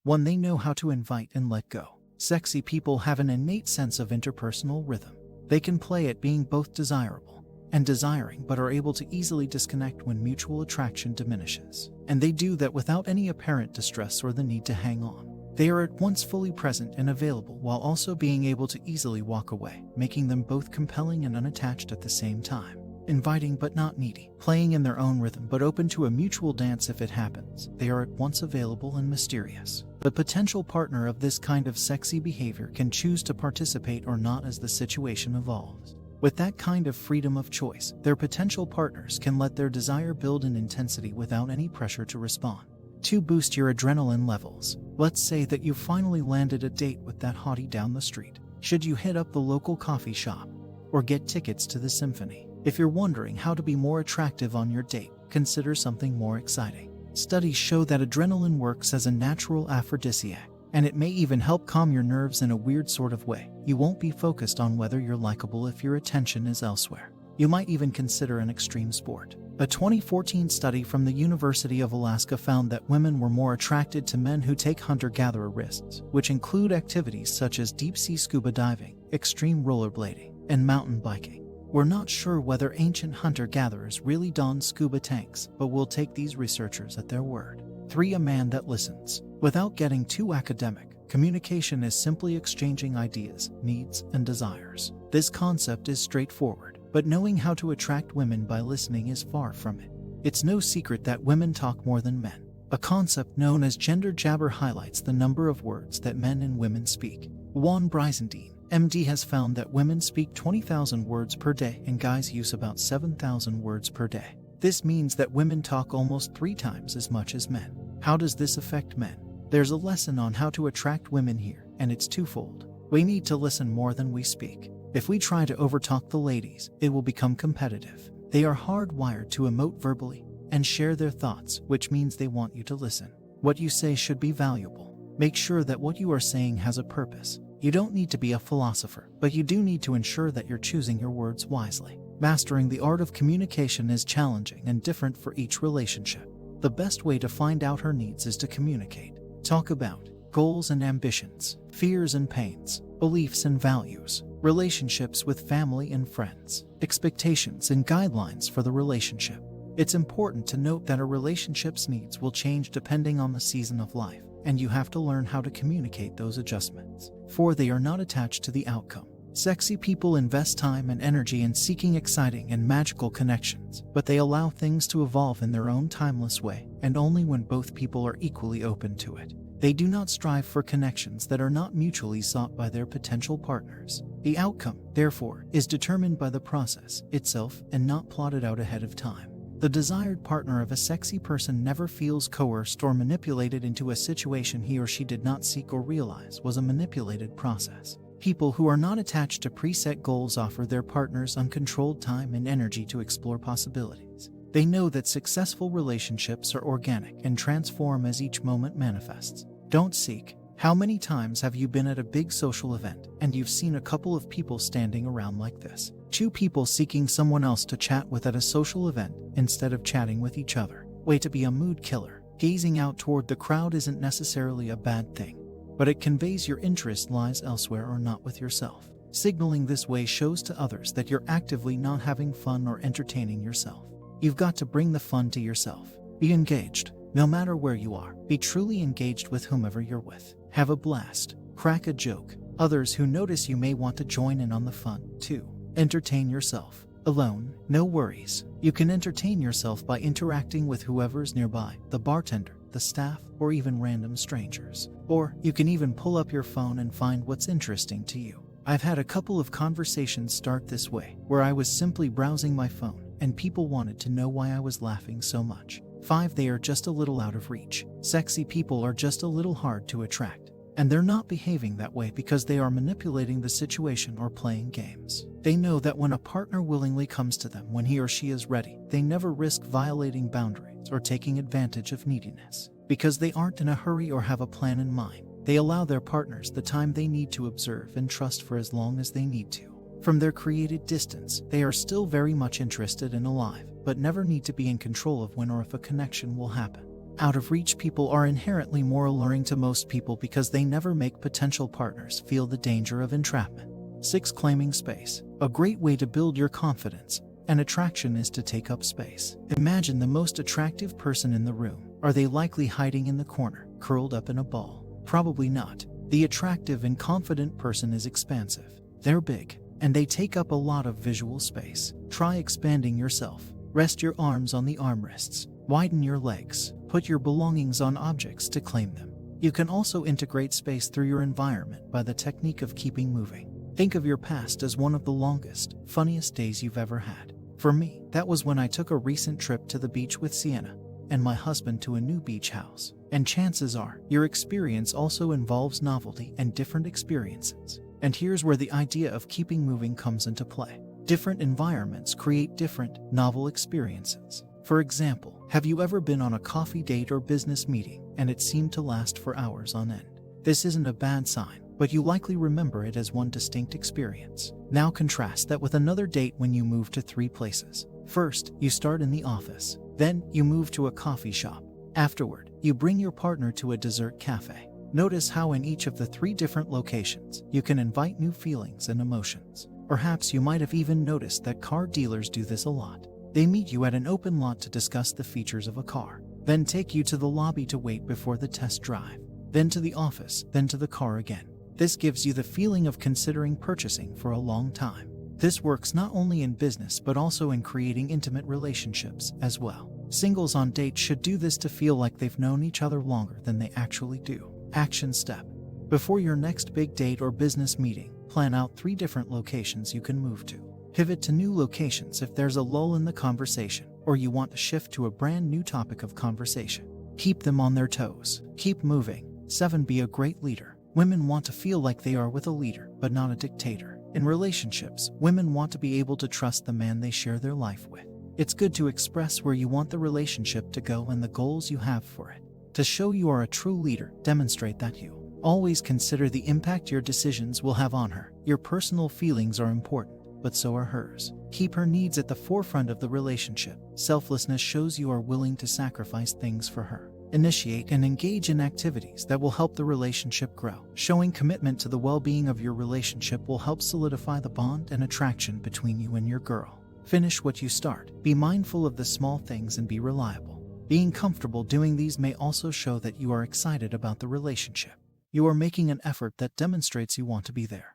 one they know how to invite and let go. Sexy people have an innate sense of interpersonal rhythm. They can play at being both desirable and desiring, but are able to easily disconnect when mutual attraction diminishes. And they do that without any apparent distress or the need to hang on. They are at once fully present and available while also being able to easily walk away, making them both compelling and unattached at the same time. Inviting but not needy, playing in their own rhythm but open to a mutual dance if it happens. They are at once available and mysterious. The potential partner of this kind of sexy behavior can choose to participate or not as the situation evolves. With that kind of freedom of choice, their potential partners can let their desire build in intensity without any pressure to respond. To boost your adrenaline levels, let's say that you finally landed a date with that hottie down the street. Should you hit up the local coffee shop or get tickets to the symphony? If you're wondering how to be more attractive on your date, consider something more exciting. Studies show that adrenaline works as a natural aphrodisiac, and it may even help calm your nerves in a weird sort of way. You won't be focused on whether you're likable if your attention is elsewhere. You might even consider an extreme sport. A 2014 study from the University of Alaska found that women were more attracted to men who take hunter-gatherer risks, which include activities such as deep-sea scuba diving, extreme rollerblading, and mountain biking. We're not sure whether ancient hunter-gatherers really donned scuba tanks, but we'll take these researchers at their word. 3. A man that listens. Without getting too academic, communication is simply exchanging ideas, needs, and desires. This concept is straightforward, but knowing how to attract women by listening is far from it. It's no secret that women talk more than men. A concept known as gender jabber highlights the number of words that men and women speak. Juan Brizendine, MD, has found that women speak 20,000 words per day and guys use about 7,000 words per day. This means that women talk almost 3 times as much as men. How does this affect men? There's a lesson on how to attract women here, and it's twofold. We need to listen more than we speak. If we try to overtalk the ladies, it will become competitive. They are hardwired to emote verbally and share their thoughts, which means they want you to listen. What you say should be valuable. Make sure that what you are saying has a purpose. You don't need to be a philosopher, but you do need to ensure that you're choosing your words wisely. Mastering the art of communication is challenging and different for each relationship. The best way to find out her needs is to communicate. Talk about goals and ambitions, fears and pains, beliefs and values, relationships with family and friends, expectations and guidelines for the relationship. It's important to note that a relationship's needs will change depending on the season of life, and you have to learn how to communicate those adjustments. 4. They are not attached to the outcome. Sexy people invest time and energy in seeking exciting and magical connections, but they allow things to evolve in their own timeless way, and only when both people are equally open to it. They do not strive for connections that are not mutually sought by their potential partners. The outcome, therefore, is determined by the process itself and not plotted out ahead of time. The desired partner of a sexy person never feels coerced or manipulated into a situation he or she did not seek or realize was a manipulated process. People who are not attached to preset goals offer their partners uncontrolled time and energy to explore possibilities. They know that successful relationships are organic and transform as each moment manifests. Don't seek. How many times have you been at a big social event and you've seen a couple of people standing around like this? 2 people seeking someone else to chat with at a social event instead of chatting with each other. Way to be a mood killer. Gazing out toward the crowd isn't necessarily a bad thing, but it conveys your interest lies elsewhere or not with yourself. Signaling this way shows to others that you're actively not having fun or entertaining yourself. You've got to bring the fun to yourself. Be engaged. No matter where you are, be truly engaged with whomever you're with. Have a blast. Crack a joke. Others who notice you may want to join in on the fun, too. Entertain yourself. Alone, no worries. You can entertain yourself by interacting with whoever's nearby, the bartender, the staff, or even random strangers. Or you can even pull up your phone and find what's interesting to you. I've had a couple of conversations start this way, where I was simply browsing my phone, and people wanted to know why I was laughing so much. 5. They are just a little out of reach. Sexy people are just a little hard to attract, and they're not behaving that way because they are manipulating the situation or playing games. They know that when a partner willingly comes to them when he or she is ready, they never risk violating boundaries or taking advantage of neediness. Because they aren't in a hurry or have a plan in mind, they allow their partners the time they need to observe and trust for as long as they need to. From their created distance, they are still very much interested and alive, but never need to be in control of when or if a connection will happen. Out-of-reach people are inherently more alluring to most people because they never make potential partners feel the danger of entrapment. 6. Claiming space. A great way to build your confidence and attraction is to take up space. Imagine the most attractive person in the room. Are they likely hiding in the corner, curled up in a ball? Probably not. The attractive and confident person is expansive. They're big, and they take up a lot of visual space. Try expanding yourself. Rest your arms on the armrests. Widen your legs. Put your belongings on objects to claim them. You can also integrate space through your environment by the technique of keeping moving. Think of your past as one of the longest, funniest days you've ever had. For me, that was when I took a recent trip to the beach with Sienna and my husband to a new beach house. And chances are, your experience also involves novelty and different experiences. And here's where the idea of keeping moving comes into play. Different environments create different, novel experiences. For example, have you ever been on a coffee date or business meeting and it seemed to last for hours on end? This isn't a bad sign, but you likely remember it as one distinct experience. Now contrast that with another date when you move to 3 places. First, you start in the office. Then, you move to a coffee shop. Afterward, you bring your partner to a dessert cafe. Notice how in each of the 3 different locations, you can invite new feelings and emotions. Perhaps you might have even noticed that car dealers do this a lot. They meet you at an open lot to discuss the features of a car, then take you to the lobby to wait before the test drive, then to the office, then to the car again. This gives you the feeling of considering purchasing for a long time. This works not only in business but also in creating intimate relationships as well. Singles on dates should do this to feel like they've known each other longer than they actually do. Action step. Before your next big date or business meeting, plan out 3 different locations you can move to. Pivot to new locations if there's a lull in the conversation or you want to shift to a brand new topic of conversation. Keep them on their toes. Keep moving. 7. Be a great leader. Women want to feel like they are with a leader, but not a dictator. In relationships, women want to be able to trust the man they share their life with. It's good to express where you want the relationship to go and the goals you have for it. To show you are a true leader, demonstrate that you always consider the impact your decisions will have on her. Your personal feelings are important, but so are hers. Keep her needs at the forefront of the relationship. Selflessness shows you are willing to sacrifice things for her. Initiate and engage in activities that will help the relationship grow. Showing commitment to the well-being of your relationship will help solidify the bond and attraction between you and your girl. Finish what you start. Be mindful of the small things and be reliable. Being comfortable doing these may also show that you are excited about the relationship. You are making an effort that demonstrates you want to be there.